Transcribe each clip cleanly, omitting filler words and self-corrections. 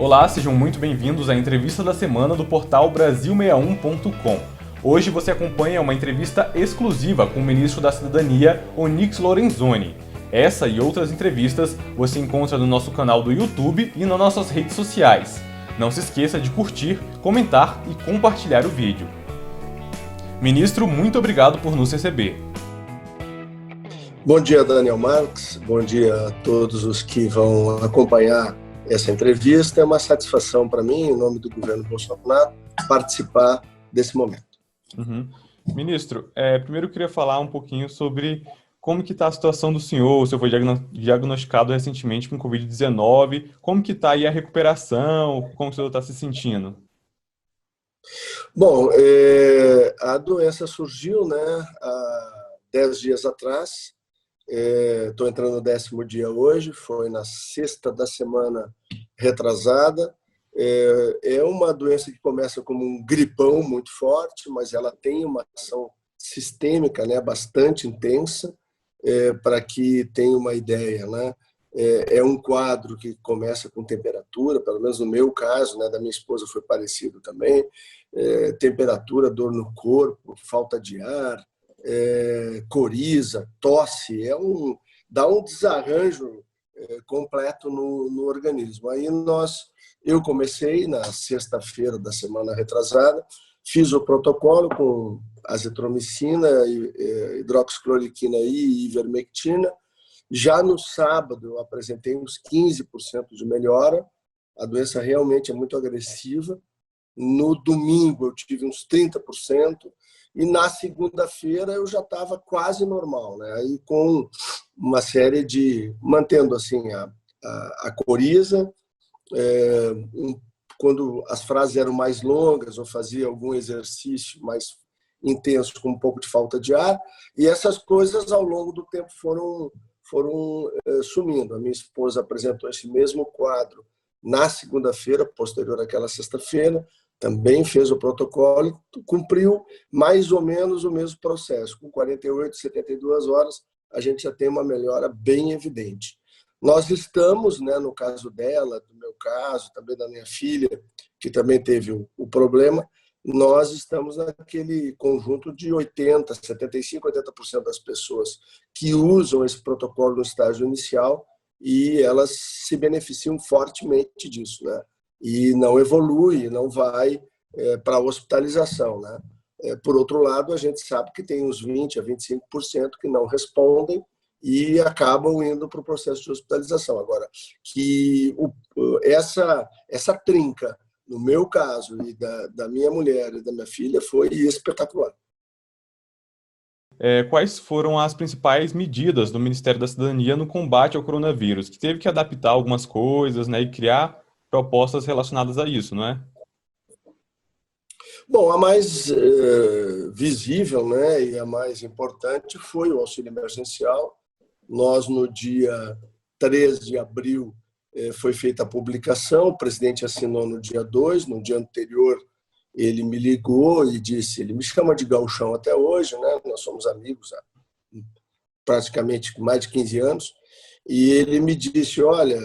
Olá, sejam muito bem-vindos à entrevista da semana do portal Brasil61.com. Hoje você acompanha uma entrevista exclusiva com o ministro da Cidadania, Onyx Lorenzoni. Essa e outras entrevistas você encontra no nosso canal do YouTube e nas nossas redes sociais. Não se esqueça de curtir, comentar e compartilhar o vídeo. Ministro, muito obrigado por nos receber. Bom dia, Daniel Marques. Bom dia a todos os que vão acompanhar essa entrevista. É uma satisfação para mim, em nome do governo Bolsonaro, participar desse momento. Ministro, primeiro eu queria falar um pouquinho sobre como que está a situação do senhor. O senhor foi diagnosticado recentemente com Covid-19. Como que está aí a recuperação? Como o senhor está se sentindo? Bom, a doença surgiu, há 10 dias atrás. Estou entrando no 10º dia hoje, foi na sexta da semana retrasada. É uma doença que começa como um gripão muito forte, mas ela tem uma ação sistêmica, bastante intensa. Para que tenha uma ideia, é um quadro que começa com temperatura, pelo menos no meu caso, da minha esposa foi parecido também, temperatura, dor no corpo, falta de ar, coriza, tosse, dá um desarranjo completo no organismo. Aí eu comecei na sexta-feira da semana retrasada, fiz o protocolo com azitromicina, hidroxicloroquina e ivermectina. Já no sábado eu apresentei uns 15% de melhora, a doença realmente é muito agressiva. No domingo eu tive uns 30%, e na segunda-feira eu já estava quase normal, Aí com uma série mantendo assim a coriza, quando as frases eram mais longas, eu fazia algum exercício mais intenso com um pouco de falta de ar, e essas coisas ao longo do tempo foram sumindo. A minha esposa apresentou esse mesmo quadro na segunda-feira, posterior àquela sexta-feira, também fez o protocolo, cumpriu mais ou menos o mesmo processo. Com 48, 72 horas, a gente já tem uma melhora bem evidente. Nós estamos, no caso dela, do meu caso, também da minha filha, que também teve o problema, nós estamos naquele conjunto de 80%, 75%, 80% das pessoas que usam esse protocolo no estágio inicial, e elas se beneficiam fortemente disso, E não evolui, não vai para a hospitalização, Por outro lado, a gente sabe que tem uns 20% a 25% que não respondem e acabam indo para o processo de hospitalização. Agora, que essa trinca, no meu caso, e da minha mulher e da minha filha, foi espetacular. Quais foram as principais medidas do Ministério da Cidadania no combate ao coronavírus? Que teve que adaptar algumas coisas, e criar propostas relacionadas a isso, não é? Bom, a mais visível, e a mais importante foi o auxílio emergencial. Nós, no dia 3 de abril, foi feita a publicação, o presidente assinou no dia 2, no dia anterior ele me ligou e disse, ele me chama de gauchão até hoje, nós somos amigos há praticamente mais de 15 anos, e ele me disse, olha,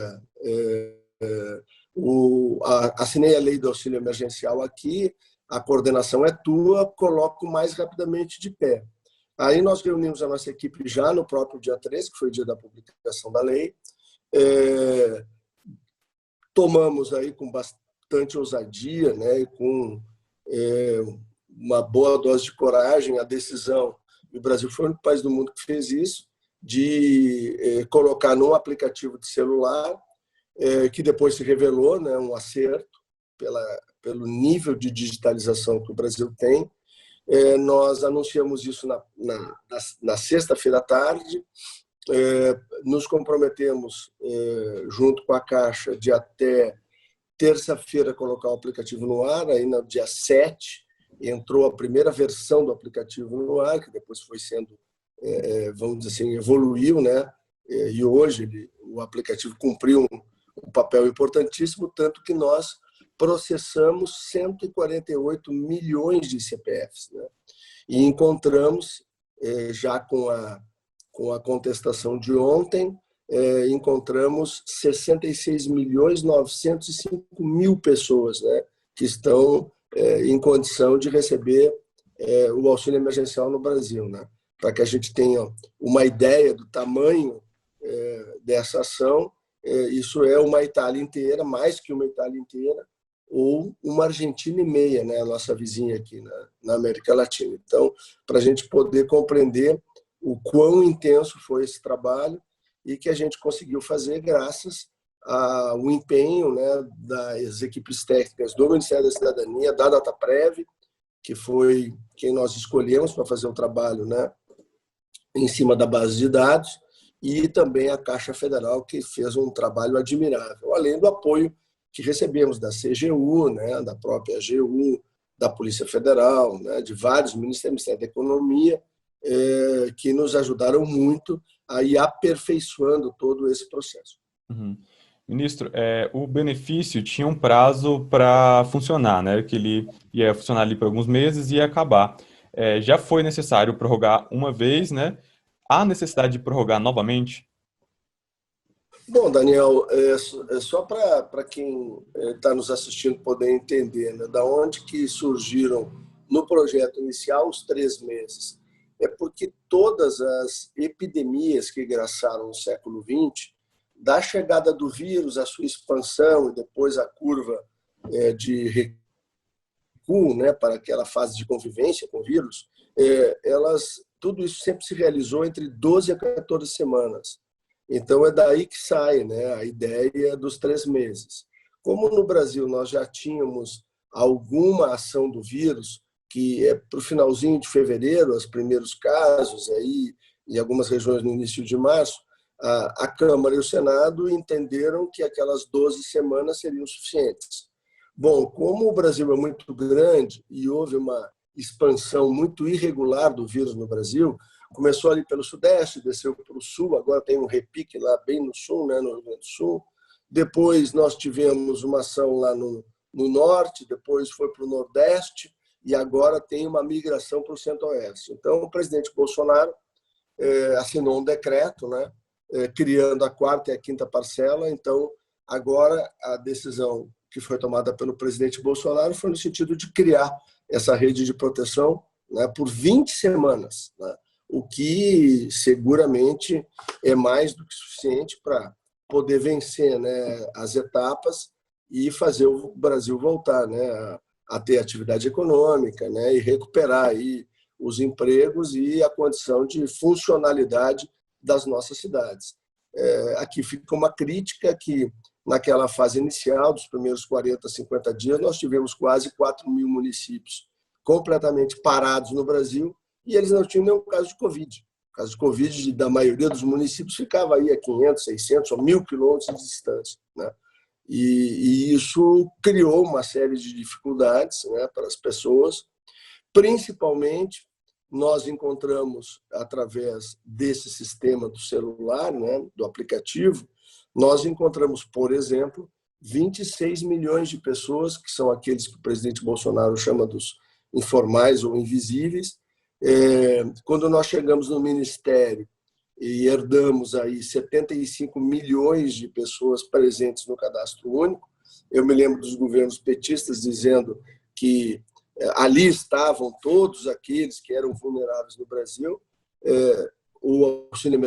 assinei a lei do auxílio emergencial aqui, a coordenação é tua, coloca o mais rapidamente de pé. Aí nós reunimos a nossa equipe já no próprio dia 13, que foi o dia da publicação da lei, tomamos aí com bastante ousadia, e com uma boa dose de coragem a decisão, e o Brasil foi o único país do mundo que fez isso, de colocar num aplicativo de celular, que depois se revelou um acerto pelo nível de digitalização que o Brasil tem. Nós anunciamos isso na sexta-feira à tarde, nos comprometemos, junto com a Caixa, de até terça-feira colocar o aplicativo no ar. Aí no dia 7 entrou a primeira versão do aplicativo no ar, que depois foi sendo, vamos dizer assim, evoluiu, e hoje o aplicativo cumpriu um papel importantíssimo, tanto que nós processamos 148 milhões de CPFs, e encontramos, já com a contestação de ontem, encontramos 66.905.000 pessoas, né, que estão em condição de receber o auxílio emergencial no Brasil, né, para que a gente tenha uma ideia do tamanho dessa ação. Isso é uma Itália inteira, mais que uma Itália inteira, ou uma Argentina e meia, né, a nossa vizinha aqui na América Latina. Então, para a gente poder compreender o quão intenso foi esse trabalho e que a gente conseguiu fazer graças ao empenho, né, das equipes técnicas do Ministério da Cidadania, da Dataprev, que foi quem nós escolhemos para fazer o trabalho, né, em cima da base de dados, e também a Caixa Federal, que fez um trabalho admirável, além do apoio que recebemos da CGU, né, da própria AGU, da Polícia Federal, né, de vários ministérios, Ministério da Economia, que nos ajudaram muito a ir aperfeiçoando todo esse processo. Uhum. Ministro, o benefício tinha um prazo para funcionar, né? Que ele ia funcionar ali por alguns meses e ia acabar. Já foi necessário prorrogar uma vez, né? Há necessidade de prorrogar novamente? Bom, Daniel, só para quem está nos assistindo poder entender, né, da onde que surgiram no projeto inicial os 3 meses. É porque todas as epidemias que graçaram no século XX, da chegada do vírus, a sua expansão e depois a curva de recuo, né, para aquela fase de convivência com o vírus, tudo isso sempre se realizou entre 12 a 14 semanas. Então, é daí que sai, né, a ideia dos 3 meses. Como no Brasil nós já tínhamos alguma ação do vírus, que é para o finalzinho de fevereiro, os primeiros casos, aí, em algumas regiões no início de março, a Câmara e o Senado entenderam que aquelas 12 semanas seriam suficientes. Bom, como o Brasil é muito grande e houve uma expansão muito irregular do vírus no Brasil, começou ali pelo Sudeste, desceu para o Sul, agora tem um repique lá bem no Sul, né, no Rio Grande do Sul. Depois nós tivemos uma ação lá no Norte, depois foi para o Nordeste e agora tem uma migração para o Centro-Oeste. Então, o presidente Bolsonaro assinou um decreto, né, criando a 4ª e a 5ª parcela. Então, agora a decisão que foi tomada pelo presidente Bolsonaro foi no sentido de criar essa rede de proteção, né, por 20 semanas, né, o que seguramente é mais do que suficiente para poder vencer, né, as etapas e fazer o Brasil voltar, né, a ter atividade econômica, né, e recuperar aí os empregos e a condição de funcionalidade das nossas cidades. Aqui fica uma crítica que, naquela fase inicial, dos primeiros 40, 50 dias, nós tivemos quase 4.000 municípios completamente parados no Brasil e eles não tinham nenhum caso de Covid. O caso de Covid da maioria dos municípios ficava aí a 500, 600 ou 1.000 quilômetros de distância, né? E isso criou uma série de dificuldades, né, para as pessoas. Principalmente, nós encontramos, através desse sistema do celular, né, do aplicativo, nós encontramos, por exemplo, 26 milhões de pessoas, que são aqueles que o presidente Bolsonaro chama dos informais ou invisíveis. Quando nós chegamos no Ministério e herdamos aí 75 milhões de pessoas presentes no cadastro único, eu me lembro dos governos petistas dizendo que ali estavam todos aqueles que eram vulneráveis no Brasil. O auxílio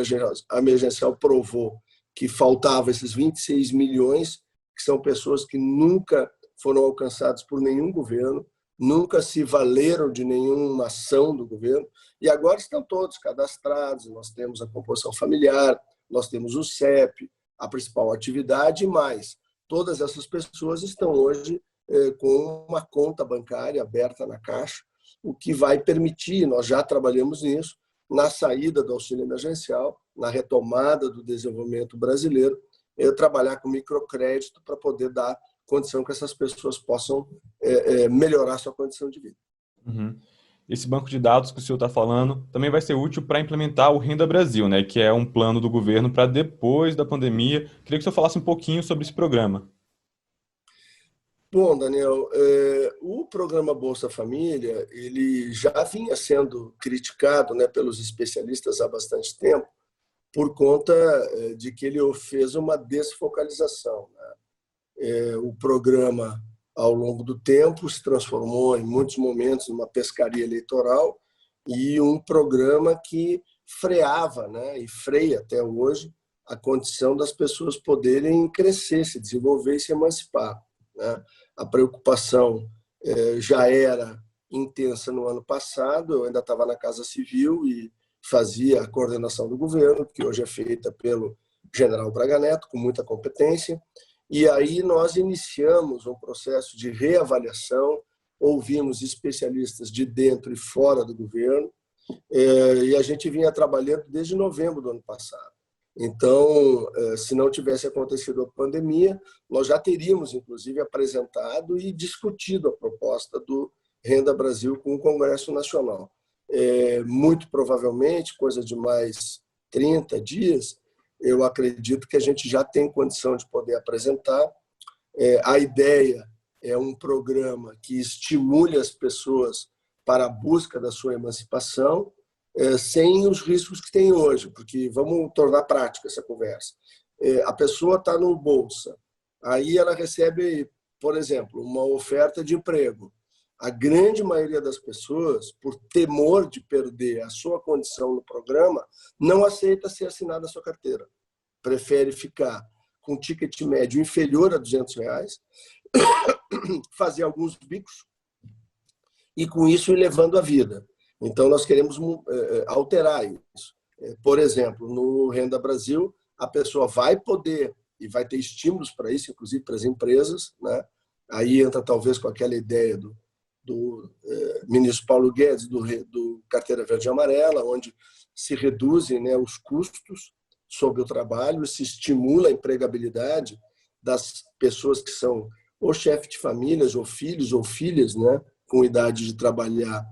emergencial provou que faltavam esses 26 milhões, que são pessoas que nunca foram alcançadas por nenhum governo, nunca se valeram de nenhuma ação do governo, e agora estão todos cadastrados. Nós temos a composição familiar, nós temos o CEP, a principal atividade e mais. Todas essas pessoas estão hoje com uma conta bancária aberta na Caixa, o que vai permitir, nós já trabalhamos nisso, na saída do auxílio emergencial, na retomada do desenvolvimento brasileiro, trabalhar com microcrédito para poder dar condição que essas pessoas possam melhorar sua condição de vida. Uhum. Esse banco de dados que o senhor está falando também vai ser útil para implementar o Renda Brasil, né, que é um plano do governo para depois da pandemia. Queria que o senhor falasse um pouquinho sobre esse programa. Bom, Daniel, o programa Bolsa Família ele já vinha sendo criticado, né, pelos especialistas há bastante tempo, por conta de que ele fez uma desfocalização, né? O programa, ao longo do tempo, se transformou, em muitos momentos, numa pescaria eleitoral e um programa que freava, né, e freia até hoje, a condição das pessoas poderem crescer, se desenvolver e se emancipar, né? A preocupação já era intensa no ano passado, eu ainda estava na Casa Civil e fazia a coordenação do governo, que hoje é feita pelo general Braga Neto, com muita competência, e aí nós iniciamos um processo de reavaliação, ouvimos especialistas de dentro e fora do governo, e a gente vinha trabalhando desde novembro do ano passado. Então, se não tivesse acontecido a pandemia, nós já teríamos, inclusive, apresentado e discutido a proposta do Renda Brasil com o Congresso Nacional. Muito provavelmente, coisa de mais 30 dias, eu acredito que a gente já tem condição de poder apresentar. A ideia é um programa que estimule as pessoas para a busca da sua emancipação, sem os riscos que tem hoje, porque vamos tornar prática essa conversa. A pessoa está no Bolsa, aí ela recebe, por exemplo, uma oferta de emprego. A grande maioria das pessoas, por temor de perder a sua condição no programa, não aceita ser assinada a sua carteira. Prefere ficar com um ticket médio inferior a R$200, fazer alguns bicos e, com isso, ir levando a vida. Então, nós queremos alterar isso. Por exemplo, no Renda Brasil, a pessoa vai poder, e vai ter estímulos para isso, inclusive para as empresas, né? Aí entra, talvez, com aquela ideia do ministro Paulo Guedes, do Carteira Verde e Amarela, onde se reduzem, né, os custos sobre o trabalho, se estimula a empregabilidade das pessoas que são ou chefe de famílias, ou filhos ou filhas, né, com idade de trabalhar,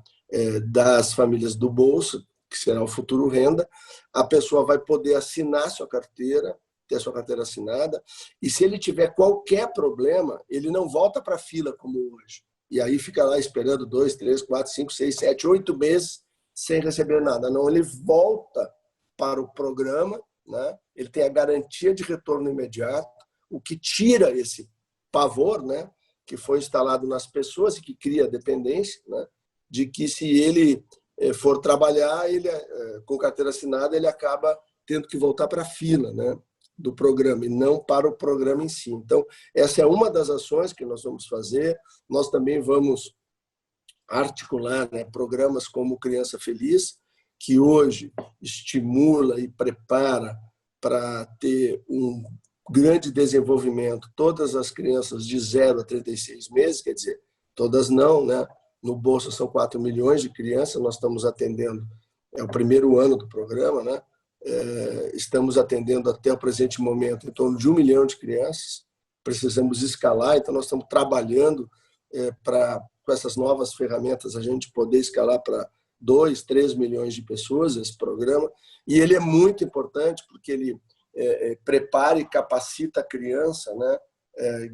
das famílias do Bolsa, que será o futuro Renda. A pessoa vai poder assinar sua carteira, ter a sua carteira assinada, e se ele tiver qualquer problema, ele não volta para a fila como hoje. E aí fica lá esperando 2, 3, 4, 5, 6, 7, 8 meses sem receber nada. Não, ele volta para o programa, né? Ele tem a garantia de retorno imediato, o que tira esse pavor, né, que foi instalado nas pessoas e que cria dependência, né, de que se ele for trabalhar, ele com carteira assinada, ele acaba tendo que voltar para a fila, né, do programa e não para o programa em si. Então, essa é uma das ações que nós vamos fazer. Nós também vamos articular, né, programas como Criança Feliz, que hoje estimula e prepara para ter um grande desenvolvimento todas as crianças de 0 a 36 meses, quer dizer, todas não, né? No Bolsa são 4 milhões de crianças, nós estamos atendendo, é o primeiro ano do programa, né? Estamos atendendo até o presente momento em torno de 1 milhão de crianças, precisamos escalar, então nós estamos trabalhando para, com essas novas ferramentas, a gente poder escalar para 2, 3 milhões de pessoas esse programa, e ele é muito importante porque ele prepara e capacita a criança, né,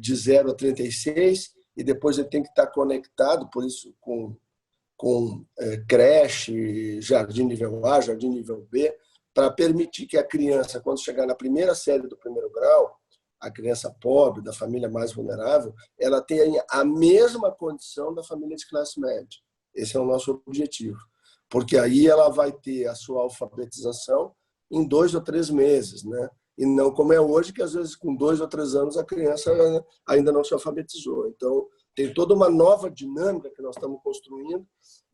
de 0 a 36, e depois ele tem que estar conectado, por isso, com creche, jardim nível A, jardim nível B, para permitir que a criança, quando chegar na primeira série do primeiro grau, a criança pobre, da família mais vulnerável, ela tenha a mesma condição da família de classe média. Esse é o nosso objetivo. Porque aí ela vai ter a sua alfabetização em 2 ou 3 meses, né? E não como é hoje, que às vezes com 2 ou 3 anos a criança ainda não se alfabetizou. Então, tem toda uma nova dinâmica que nós estamos construindo,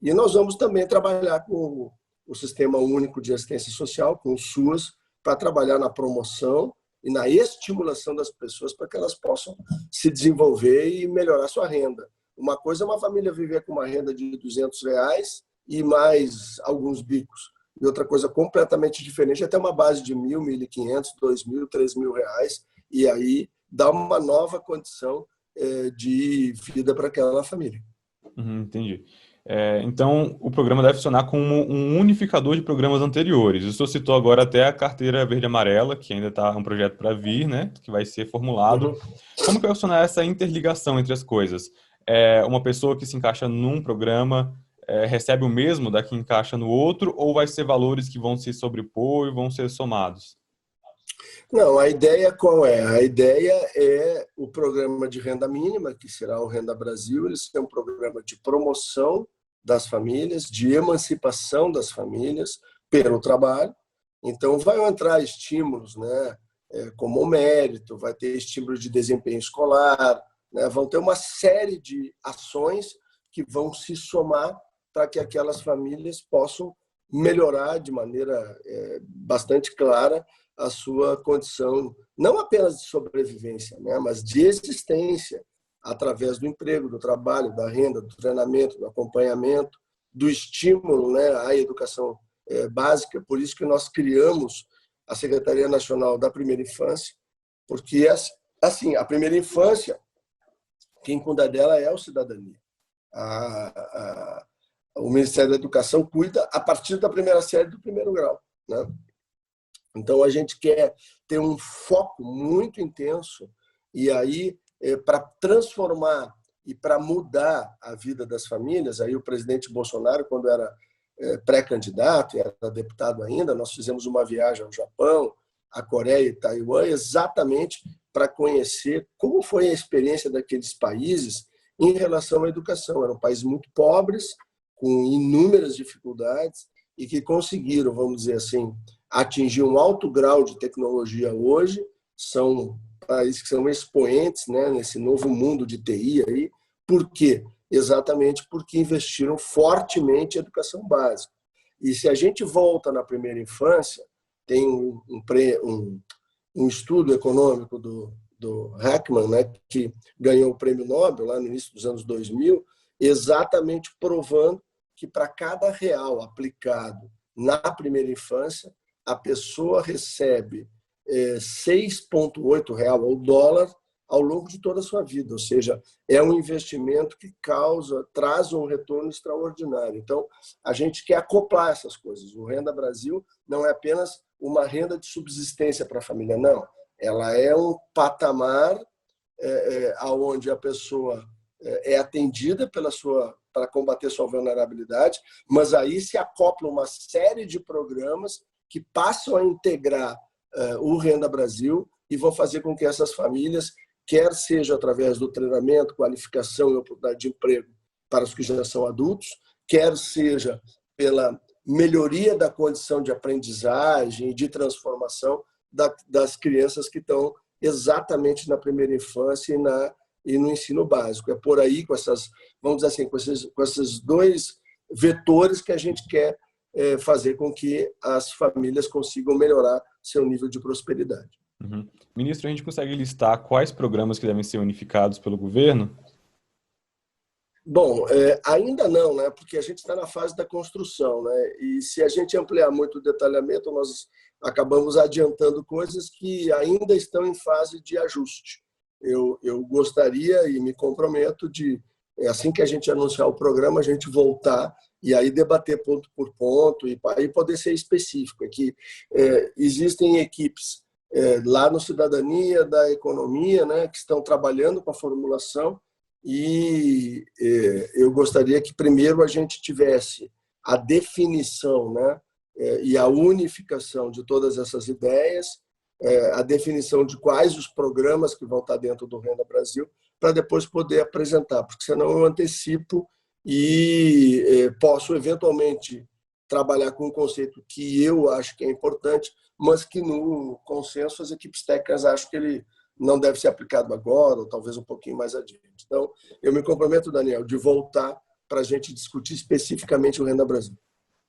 e nós vamos também trabalhar com o Sistema Único de Assistência Social, com o SUAS, para trabalhar na promoção e na estimulação das pessoas para que elas possam se desenvolver e melhorar sua renda. Uma coisa é uma família viver com uma renda de R$200 e mais alguns bicos. E outra coisa completamente diferente é ter uma base de R$1.000, R$1.500, R$2.000, R$3.000, e aí dá uma nova condição de vida para aquela família. Entendi. Então, o programa deve funcionar como um unificador de programas anteriores. O senhor citou agora até a carteira verde e amarela, que ainda está um projeto para vir, né, que vai ser formulado. Como que vai funcionar essa interligação entre as coisas? Uma pessoa que se encaixa num programa recebe o mesmo da que encaixa no outro, ou vai ser valores que vão se sobrepor e vão ser somados? Não, a ideia qual é? A ideia é o programa de renda mínima, que será o Renda Brasil. Ele é um programa de promoção das famílias, de emancipação das famílias pelo trabalho. Então, vai entrar estímulos, né, como o mérito, vai ter estímulo de desempenho escolar, né, vão ter uma série de ações que vão se somar para que aquelas famílias possam melhorar de maneira bastante clara a sua condição, não apenas de sobrevivência, né, mas de existência, através do emprego, do trabalho, da renda, do treinamento, do acompanhamento, do estímulo, né, à educação básica. Por isso que nós criamos a Secretaria Nacional da Primeira Infância, porque assim, a primeira infância, quem cuida dela é o Cidadania. O Ministério da Educação cuida a partir da primeira série do primeiro grau, né? Então, a gente quer ter um foco muito intenso e aí, para transformar e para mudar a vida das famílias, aí o presidente Bolsonaro, quando era pré-candidato, era deputado ainda, nós fizemos uma viagem ao Japão, à Coreia e Taiwan, exatamente para conhecer como foi a experiência daqueles países em relação à educação. Eram países muito pobres, com inúmeras dificuldades, e que conseguiram, vamos dizer assim, atingir um alto grau de tecnologia hoje. São países que são expoentes, né, nesse novo mundo de TI aí. Por quê? Exatamente porque investiram fortemente em educação básica. E se a gente volta na primeira infância, tem um estudo econômico do Heckman, né, que ganhou o prêmio Nobel lá no início dos anos 2000, exatamente provando que para cada real aplicado na primeira infância, a pessoa recebe 6,8 real ao dólar ao longo de toda a sua vida. Ou seja, é um investimento que traz um retorno extraordinário. Então, a gente quer acoplar essas coisas. O Renda Brasil não é apenas uma renda de subsistência para a família, não. Ela é um patamar onde a pessoa é atendida para combater sua vulnerabilidade, mas aí se acopla uma série de programas que passam a integrar o Renda Brasil e vão fazer com que essas famílias, quer seja através do treinamento, qualificação e oportunidade de emprego para os que já são adultos, quer seja pela melhoria da condição de aprendizagem e de transformação das crianças que estão exatamente na primeira infância e no ensino básico. É por aí, vamos dizer assim, com esses dois vetores que a gente quer fazer com que as famílias consigam melhorar seu nível de prosperidade. Uhum. Ministro, a gente consegue listar quais programas que devem ser unificados pelo governo? Bom, ainda não, né? Porque a gente está na fase da construção, né? E se a gente ampliar muito o detalhamento, nós acabamos adiantando coisas que ainda estão em fase de ajuste. Eu gostaria e me comprometo de, assim que a gente anunciar o programa, a gente voltar e aí debater ponto por ponto e aí poder ser específico. É que existem equipes lá no Cidadania, da Economia, né, que estão trabalhando com a formulação e eu gostaria que primeiro a gente tivesse a definição, né, e a unificação de todas essas ideias, a definição de quais os programas que vão estar dentro do Renda Brasil, para depois poder apresentar, porque senão eu antecipo e posso eventualmente trabalhar com um conceito que eu acho que é importante, mas que no consenso as equipes técnicas acham que ele não deve ser aplicado agora, ou talvez um pouquinho mais adiante. Então, eu me comprometo, Daniel, de voltar para a gente discutir especificamente o Renda Brasil.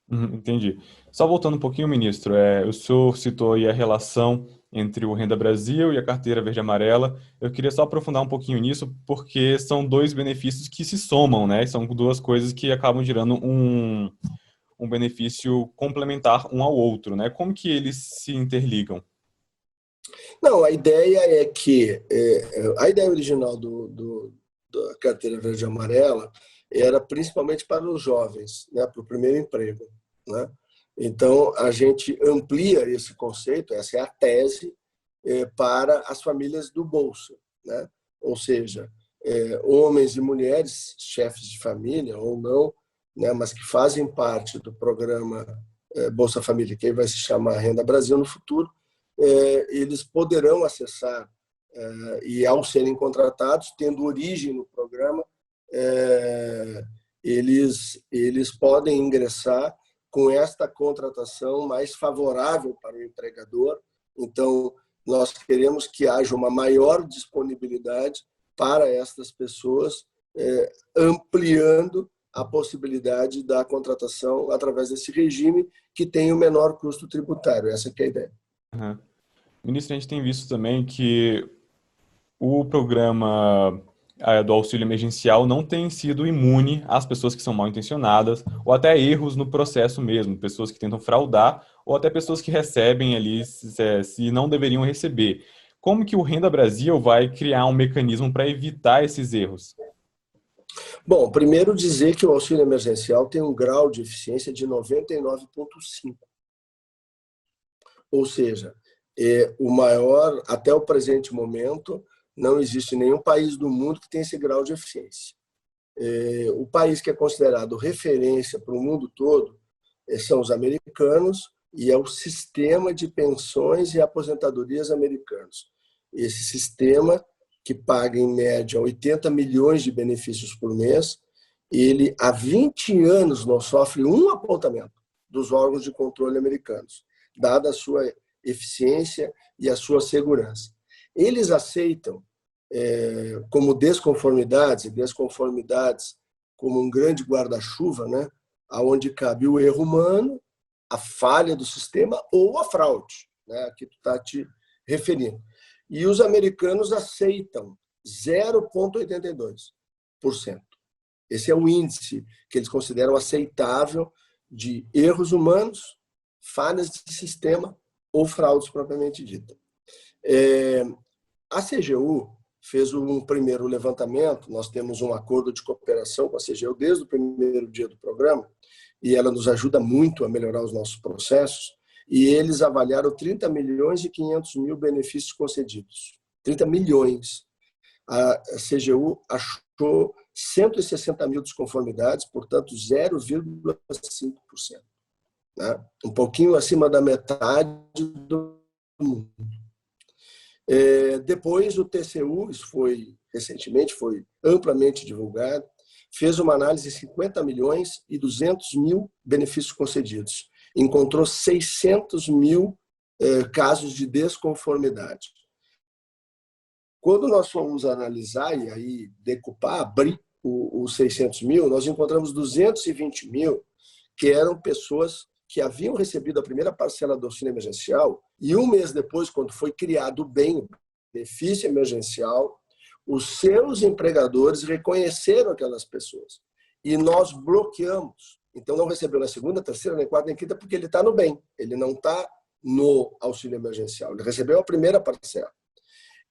Entendi. Só voltando um pouquinho, ministro, o senhor citou aí a relação entre o Renda Brasil e a carteira verde e amarela. Eu queria só aprofundar um pouquinho nisso, porque são dois benefícios que se somam, né? São duas coisas que acabam gerando um benefício complementar um ao outro, né? Como que eles se interligam? Não, a ideia é que a ideia original da carteira verde e amarela era principalmente para os jovens, né, para o primeiro emprego, né? Então a gente amplia esse conceito, essa é a tese, para as famílias do Bolsa, né? Ou seja, homens e mulheres, chefes de família ou não, né, mas que fazem parte do programa Bolsa Família, que aí vai se chamar Renda Brasil no futuro, eles poderão acessar e, ao serem contratados, tendo origem no programa, eles podem ingressar com esta contratação mais favorável para o empregador. Então, nós queremos que haja uma maior disponibilidade para estas pessoas, ampliando a possibilidade da contratação através desse regime que tem o menor custo tributário. Essa que é a ideia. Uhum. Ministro, a gente tem visto também que o programa do auxílio emergencial não tem sido imune às pessoas que são mal intencionadas ou até erros no processo mesmo, pessoas que tentam fraudar ou até pessoas que recebem ali se não deveriam receber. Como que o Renda Brasil vai criar um mecanismo para evitar esses erros? Bom, primeiro dizer que o auxílio emergencial tem um grau de eficiência de 99,5. Ou seja, o maior, até o presente momento, não existe nenhum país do mundo que tenha esse grau de eficiência. O país que é considerado referência para o mundo todo são os americanos e é o sistema de pensões e aposentadorias americanos. Esse sistema, que paga em média 80 milhões de benefícios por mês, ele há 20 anos não sofre um apontamento dos órgãos de controle americanos, dada a sua eficiência e a sua segurança. Eles aceitam como desconformidades como um grande guarda-chuva, né, onde cabe o erro humano, a falha do sistema ou a fraude, né, a que tu está te referindo. E os americanos aceitam 0,82%. Esse é o índice que eles consideram aceitável de erros humanos, falhas de sistema ou fraudes propriamente dita. A CGU fez um primeiro levantamento, nós temos um acordo de cooperação com a CGU desde o primeiro dia do programa, e ela nos ajuda muito a melhorar os nossos processos, e eles avaliaram 30 milhões e 500 mil benefícios concedidos. 30 milhões. A CGU achou 160 mil desconformidades, portanto 0,5%. Né? Um pouquinho acima da metade do mundo. Depois o TCU, isso foi recentemente, foi amplamente divulgado, fez uma análise de 50 milhões e 200 mil benefícios concedidos. Encontrou 600 mil casos de desconformidade. Quando nós fomos analisar e aí decupar, abrir os 600 mil, nós encontramos 220 mil que eram pessoas que haviam recebido a primeira parcela do auxílio emergencial e um mês depois, quando foi criado o benefício emergencial, os seus empregadores reconheceram aquelas pessoas e nós bloqueamos. Então, não recebeu na segunda, terceira, nem quarta, nem quinta, porque ele está no bem. Ele não está no auxílio emergencial. Ele recebeu a primeira parcela.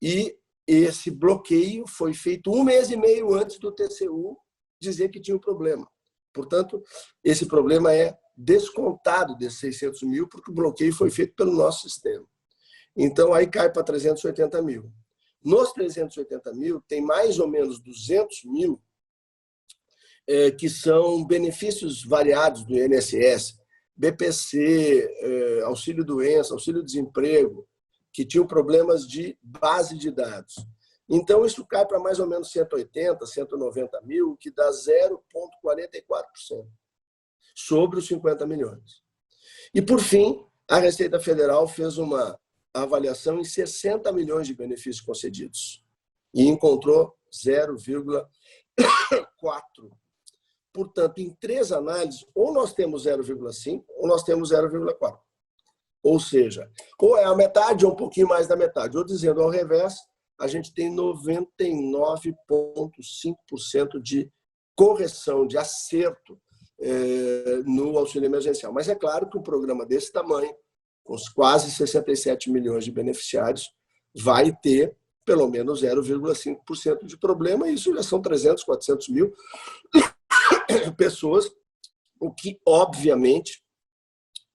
E esse bloqueio foi feito um mês e meio antes do TCU dizer que tinha um problema. Portanto, esse problema é descontado desses 600 mil, porque o bloqueio foi feito pelo nosso sistema. Então, aí cai para 380 mil. Nos 380 mil, tem mais ou menos 200 mil que são benefícios variados do INSS, BPC, auxílio-doença, auxílio-desemprego, que tinham problemas de base de dados. Então, isso cai para mais ou menos 180, 190 mil, que dá 0,44% sobre os 50 milhões. E, por fim, a Receita Federal fez uma avaliação em 60 milhões de benefícios concedidos e encontrou 0,4%. Portanto, em 3 análises, ou nós temos 0,5% ou nós temos 0,4%. Ou seja, ou é a metade ou um pouquinho mais da metade. Ou dizendo ao revés, a gente tem 99,5% de correção, de acerto no auxílio emergencial. Mas é claro que um programa desse tamanho, com quase 67 milhões de beneficiários, vai ter pelo menos 0,5% de problema, e isso já são 300, 400 mil pessoas, o que, obviamente,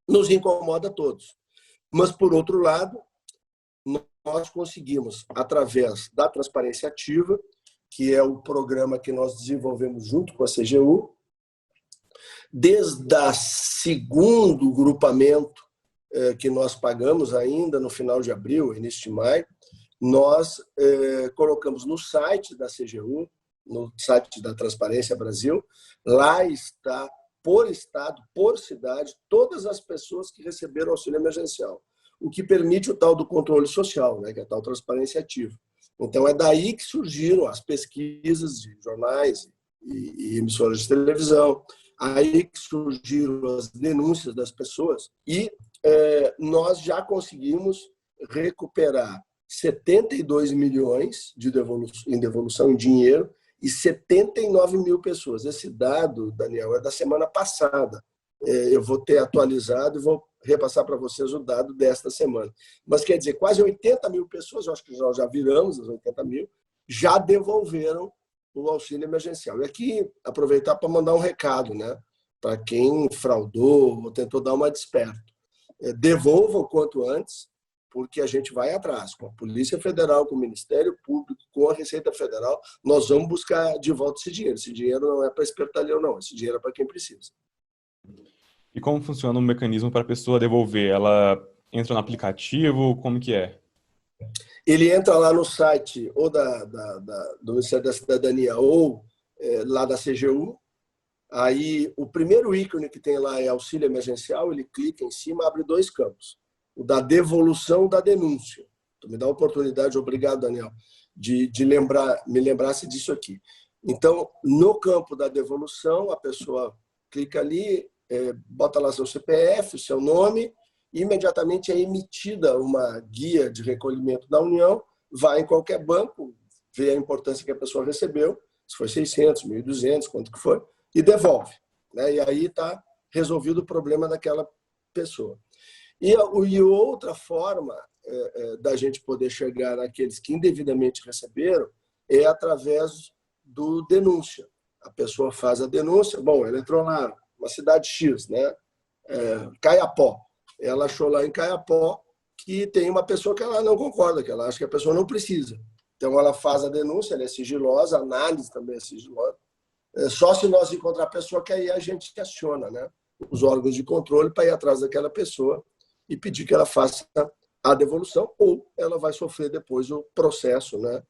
nos incomoda a todos. Mas, por outro lado, nós conseguimos, através da transparência ativa, que é o programa que nós desenvolvemos junto com a CGU, Desde o segundo grupamento que nós pagamos ainda no final de abril, início de maio, nós colocamos no site da CGU, no site da Transparência Brasil, lá está, por estado, por cidade, todas as pessoas que receberam auxílio emergencial, o que permite o tal do controle social, né, que é a tal transparência ativa. Então, é daí que surgiram as pesquisas de jornais e emissoras de televisão, aí que surgiram as denúncias das pessoas e nós já conseguimos recuperar 72 milhões em devolução em dinheiro e 79 mil pessoas. Esse dado, Daniel, é da semana passada. Eu vou ter atualizado e vou repassar para vocês o dado desta semana. Mas quer dizer, quase 80 mil pessoas, eu acho que nós já viramos as 80 mil, já devolveram o auxílio emergencial. E aqui, aproveitar para mandar um recado, né, para quem fraudou ou tentou dar uma desperta. Devolva o quanto antes, porque a gente vai atrás, com a Polícia Federal, com o Ministério Público, com a Receita Federal, nós vamos buscar de volta esse dinheiro. Esse dinheiro não é para espertalhão, não. Esse dinheiro é para quem precisa. E como funciona o mecanismo para a pessoa devolver? Ela entra no aplicativo? Como que é? Ele entra lá no site ou do Ministério da Cidadania ou lá da CGU. Aí, o primeiro ícone que tem lá é auxílio emergencial, ele clica em cima, abre 2 campos. O da devolução da denúncia. Então, me dá a oportunidade, obrigado, Daniel, de me lembrasse disso aqui. Então, no campo da devolução, a pessoa clica ali, bota lá seu CPF, o seu nome, e imediatamente é emitida uma guia de recolhimento da União, vai em qualquer banco, vê a importância que a pessoa recebeu, se foi 600, 1.200, quanto que foi, e devolve. Né? E aí está resolvido o problema daquela pessoa. E outra forma da gente poder chegar naqueles que indevidamente receberam é através do denúncia. A pessoa faz a denúncia, bom, ela entrou lá, uma cidade X, né? Caiapó. Ela achou lá em Caiapó que tem uma pessoa que ela não concorda, que ela acha que a pessoa não precisa. Então, ela faz a denúncia, ela é sigilosa, a análise também é sigilosa. Só se nós encontrar a pessoa que aí a gente aciona, né, os órgãos de controle para ir atrás daquela pessoa e pedir que ela faça a devolução, ou ela vai sofrer depois o processo, né,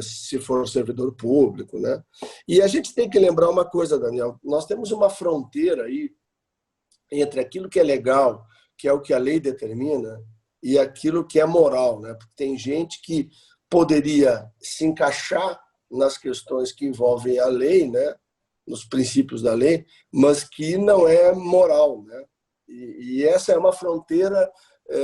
se for servidor público. Né? E a gente tem que lembrar uma coisa, Daniel, nós temos uma fronteira aí entre aquilo que é legal, que é o que a lei determina, e aquilo que é moral. Né? Porque tem gente que poderia se encaixar nas questões que envolvem a lei, né, nos princípios da lei, mas que não é moral. Né? E essa é uma fronteira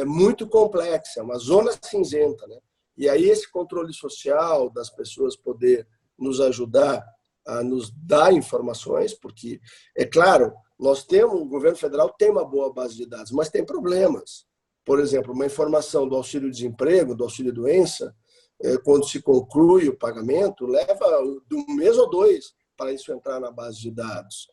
muito complexa, uma zona cinzenta. Né? E aí esse controle social das pessoas poder nos ajudar a nos dar informações, porque, é claro, o governo federal tem uma boa base de dados, mas tem problemas. Por exemplo, uma informação do auxílio-desemprego, do auxílio-doença, quando se conclui o pagamento, leva de 1 mês ou 2 para isso entrar na base de dados.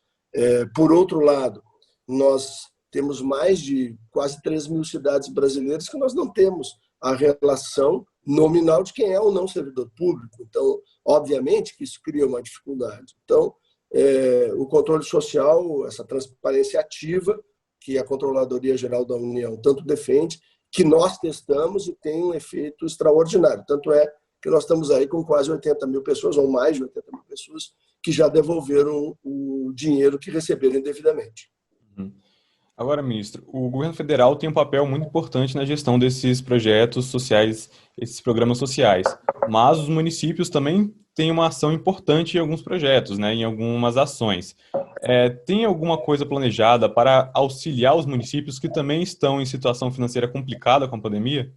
Por outro lado, nós temos mais de quase 3 mil cidades brasileiras que nós não temos a relação nominal de quem é ou não servidor público. Então, obviamente que isso cria uma dificuldade. Então, o controle social, essa transparência ativa, que a Controladoria Geral da União tanto defende, que nós testamos e tem um efeito extraordinário. Tanto é que nós estamos aí com quase 80 mil pessoas, ou mais de 80 mil pessoas, que já devolveram o dinheiro que receberam indevidamente. Agora, ministro, o governo federal tem um papel muito importante na gestão desses projetos sociais, esses programas sociais, mas os municípios também têm uma ação importante em alguns projetos, né, em algumas ações. Tem alguma coisa planejada para auxiliar os municípios que também estão em situação financeira complicada com a pandemia?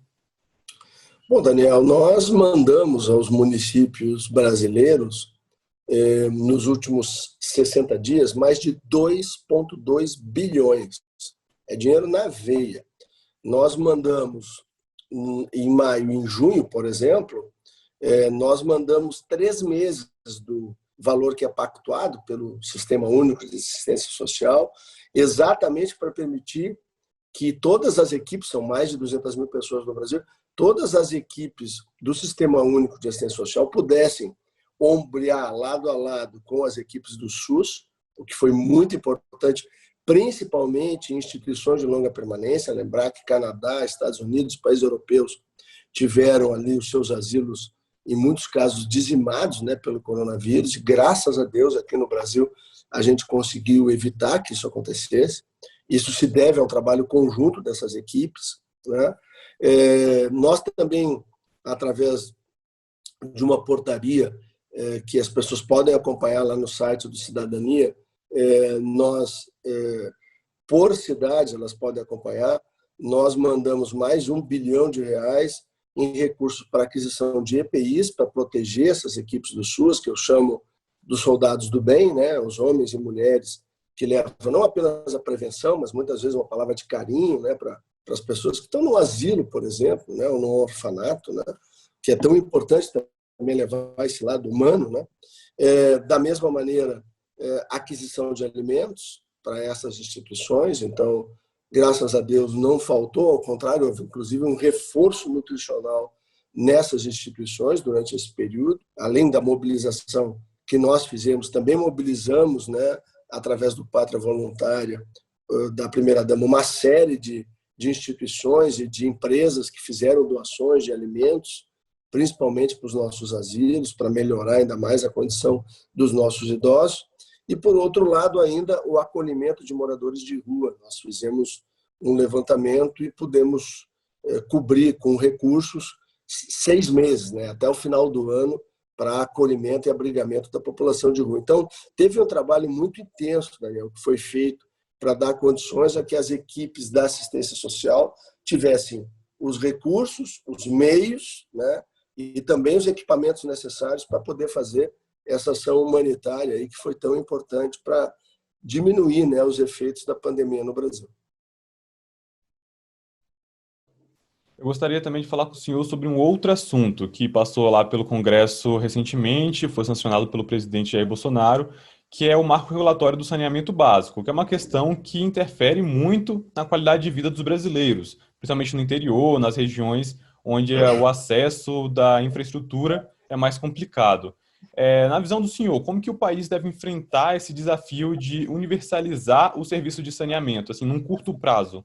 Bom, Daniel, nós mandamos aos municípios brasileiros, nos últimos 60 dias, mais de 2,2 bilhões. É dinheiro na veia. Nós mandamos, em maio e em junho, por exemplo, nós mandamos 3 meses do valor que é pactuado pelo Sistema Único de Assistência Social, exatamente para permitir que todas as equipes, são mais de 200 mil pessoas no Brasil, todas as equipes do Sistema Único de Assistência Social pudessem ombrear lado a lado com as equipes do SUS o que foi muito importante, principalmente em instituições de longa permanência. Lembrar que Canadá, Estados Unidos, países europeus tiveram ali os seus asilos, em muitos casos, dizimados, né, pelo coronavírus. Graças a Deus, aqui no Brasil, a gente conseguiu evitar que isso acontecesse. Isso se deve ao trabalho conjunto dessas equipes, né? Nós também, através de uma portaria que as pessoas podem acompanhar lá no site do Cidadania, nós, por cidade, elas podem acompanhar, nós mandamos mais de R$ 1 bilhão em recursos para aquisição de EPIs, para proteger essas equipes do SUS, que eu chamo dos soldados do bem, né? Os homens e mulheres que levam não apenas a prevenção, mas muitas vezes uma palavra de carinho, né, para as pessoas que estão no asilo, por exemplo, né, ou no orfanato, né, que é tão importante também levar esse lado humano, né? Da mesma maneira, aquisição de alimentos para essas instituições. Então, graças a Deus, não faltou, ao contrário, houve inclusive um reforço nutricional nessas instituições durante esse período. Além da mobilização que nós fizemos, também mobilizamos, né, através do Pátria Voluntária, da primeira-dama, uma série de instituições e de empresas que fizeram doações de alimentos, principalmente para os nossos asilos, para melhorar ainda mais a condição dos nossos idosos. E, por outro lado, ainda o acolhimento de moradores de rua. Nós fizemos um levantamento e pudemos cobrir com recursos 6 meses, né, até o final do ano, para acolhimento e abrigamento da população de rua. Então, teve um trabalho muito intenso, Daniel, que foi feito para dar condições a que as equipes da assistência social tivessem os recursos, os meios, né, e também os equipamentos necessários para poder fazer essa ação humanitária aí, que foi tão importante para diminuir, né, os efeitos da pandemia no Brasil. Eu gostaria também de falar com o senhor sobre um outro assunto que passou lá pelo Congresso recentemente, foi sancionado pelo presidente Jair Bolsonaro, que é o marco regulatório do saneamento básico, que é uma questão que interfere muito na qualidade de vida dos brasileiros, principalmente no interior, nas regiões onde o acesso da infraestrutura é mais complicado. Na visão do senhor, como que o país deve enfrentar esse desafio de universalizar o serviço de saneamento, assim, num curto prazo?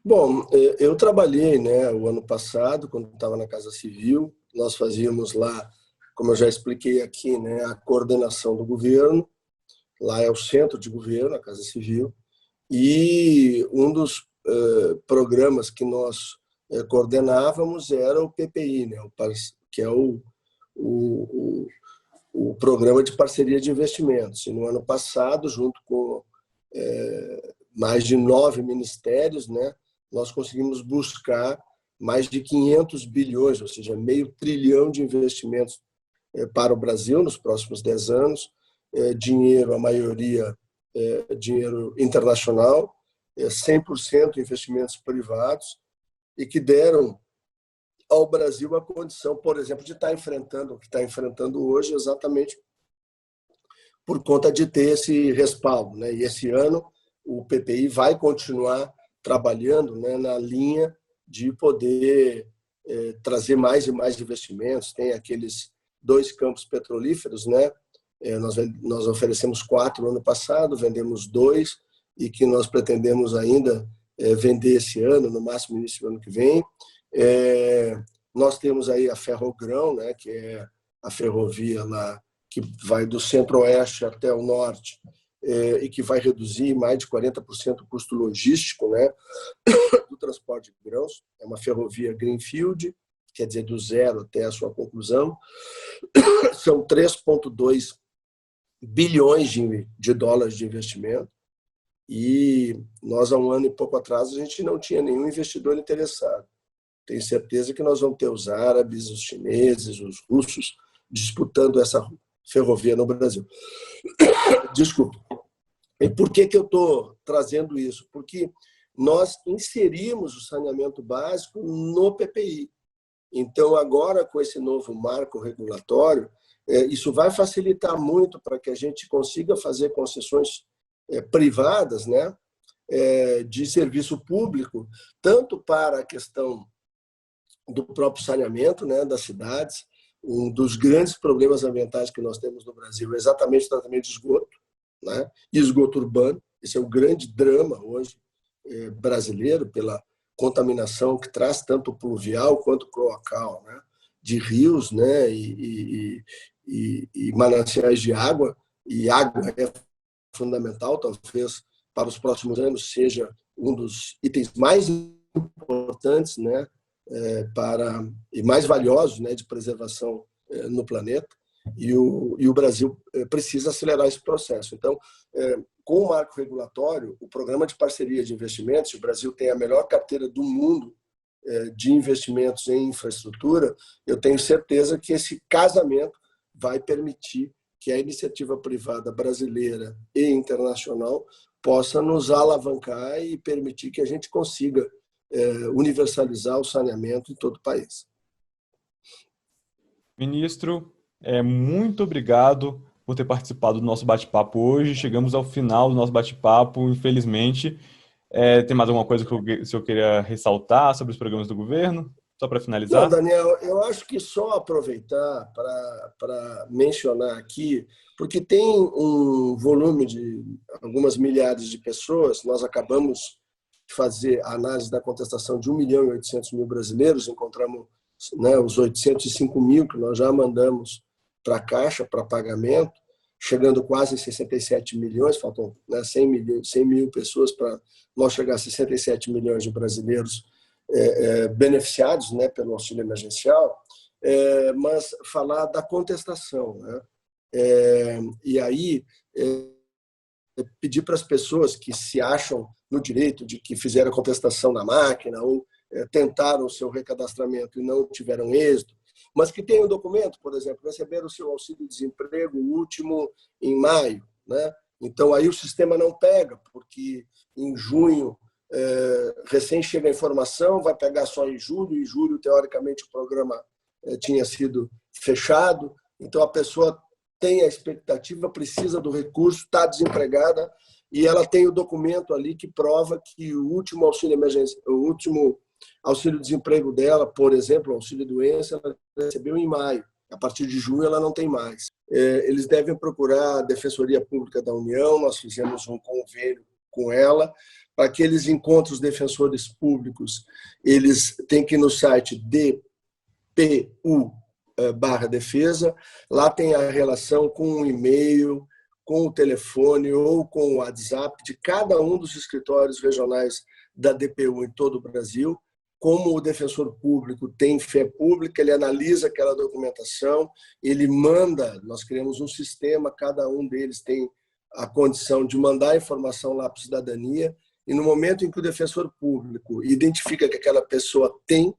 Bom, eu trabalhei, né, o ano passado, quando estava na Casa Civil. Nós fazíamos lá, como eu já expliquei aqui, né, a coordenação do governo. Lá é o centro de governo, a Casa Civil. E um dos programas que nós coordenávamos era o PPI, né, que é o Programa de Parceria de Investimentos. E no ano passado, junto com mais de 9 ministérios, né, nós conseguimos buscar mais de 500 bilhões, ou seja, meio trilhão de investimentos para o Brasil nos próximos 10 anos. Dinheiro, a maioria, dinheiro internacional, 100% investimentos privados, e que deram ao Brasil a condição, por exemplo, de estar enfrentando o que está enfrentando hoje, exatamente por conta de ter esse respaldo, né? E esse ano o PPI vai continuar trabalhando, né, na linha de poder trazer mais e mais investimentos. Tem aqueles 2 campos petrolíferos, né? Nós oferecemos 4 no ano passado, vendemos 2, e que nós pretendemos ainda vender esse ano, no máximo início do ano que vem. Nós temos aí a Ferrogrão, né, que é a ferrovia lá que vai do centro-oeste até o norte, e que vai reduzir mais de 40% o custo logístico, né, do transporte de grãos. É uma ferrovia greenfield, quer dizer, do zero até a sua conclusão. São 3,2 bilhões de dólares de investimento. E nós, há um ano e pouco atrás, a gente não tinha nenhum investidor interessado. Tenho certeza que nós vamos ter os árabes, os chineses, os russos disputando essa ferrovia no Brasil. Desculpa. E por que eu estou trazendo isso? Porque nós inserimos o saneamento básico no PPI. Então, agora, com esse novo marco regulatório, isso vai facilitar muito para que a gente consiga fazer concessões privadas, né, de serviço público, tanto para a questão do próprio saneamento, né, das cidades. Um dos grandes problemas ambientais que nós temos no Brasil é exatamente o tratamento de esgoto. né? E esgoto urbano, esse é o grande drama hoje brasileiro, pela contaminação que traz tanto pluvial quanto cloacal, né? De rios, né? E mananciais de água, e água é fundamental, talvez para os próximos anos seja um dos itens mais importantes, né? E mais valiosos, né? De preservação no planeta. E o Brasil precisa acelerar esse processo. Então, com o marco regulatório, o programa de parceria de investimentos, o Brasil tem a melhor carteira do mundo de investimentos em infraestrutura, eu tenho certeza que esse casamento vai permitir que a iniciativa privada brasileira e internacional possa nos alavancar e permitir que a gente consiga universalizar o saneamento em todo o país. Ministro, muito obrigado por ter participado do nosso bate-papo hoje. Chegamos ao final do nosso bate-papo, infelizmente. Tem mais alguma coisa que o senhor queria ressaltar sobre os programas do governo? Só para finalizar? Não, Daniel, eu acho que só aproveitar para mencionar aqui, porque tem um volume de algumas milhares de pessoas, nós acabamos de fazer a análise da contestação de 1.800.000 brasileiros, encontramos, né, os 805 mil que nós já mandamos para a Caixa para pagamento, chegando quase em 67 milhões, faltam, né, 100 mil pessoas para nós chegar a 67 milhões de brasileiros beneficiados, né, pelo auxílio emergencial, mas falar da contestação, né? E aí pedir para as pessoas que se acham no direito de que fizeram a contestação na máquina ou tentaram o seu recadastramento e não tiveram êxito, mas que tenham documento, por exemplo, receberam o seu auxílio-desemprego último em maio, né? Então aí o sistema não pega, porque em junho recém chega a informação, vai pegar só em julho, teoricamente o programa tinha sido fechado, então a pessoa tem a expectativa, precisa do recurso, está desempregada e ela tem o documento ali que prova que o último auxílio emergência, o último auxílio-desemprego dela, por exemplo, o auxílio-doença, ela recebeu em maio. A partir de junho ela não tem mais. Eles devem procurar a Defensoria Pública da União, nós fizemos um convênio com ela, para aqueles encontros defensores públicos, eles têm que ir no site DPU/defesa, lá tem a relação com o e-mail, com o telefone ou com o WhatsApp de cada um dos escritórios regionais da DPU em todo o Brasil. Como o defensor público tem fé pública, ele analisa aquela documentação, ele manda, nós criamos um sistema, cada um deles tem a condição de mandar a informação lá para a cidadania, e no momento em que o defensor público identifica que aquela pessoa tem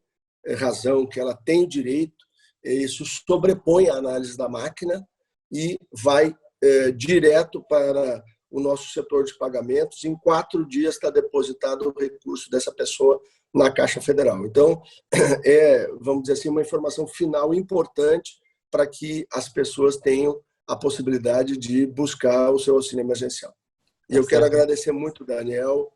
razão, que ela tem direito, isso sobrepõe a análise da máquina e vai direto para o nosso setor de pagamentos. Em 4 dias está depositado o recurso dessa pessoa na Caixa Federal. Então, vamos dizer assim, uma informação final importante para que as pessoas tenham a possibilidade de buscar o seu auxílio emergencial. E eu quero agradecer muito, Daniel,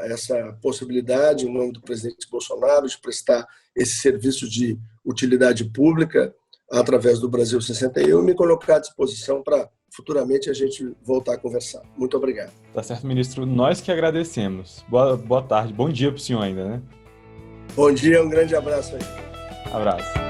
essa possibilidade, em nome do presidente Bolsonaro, de prestar esse serviço de utilidade pública através do Brasil 61 e me colocar à disposição para futuramente a gente voltar a conversar. Muito obrigado. Tá certo, ministro. Nós que agradecemos. Boa tarde. Bom dia para o senhor ainda, né? Bom dia, um grande abraço aí. Abraço.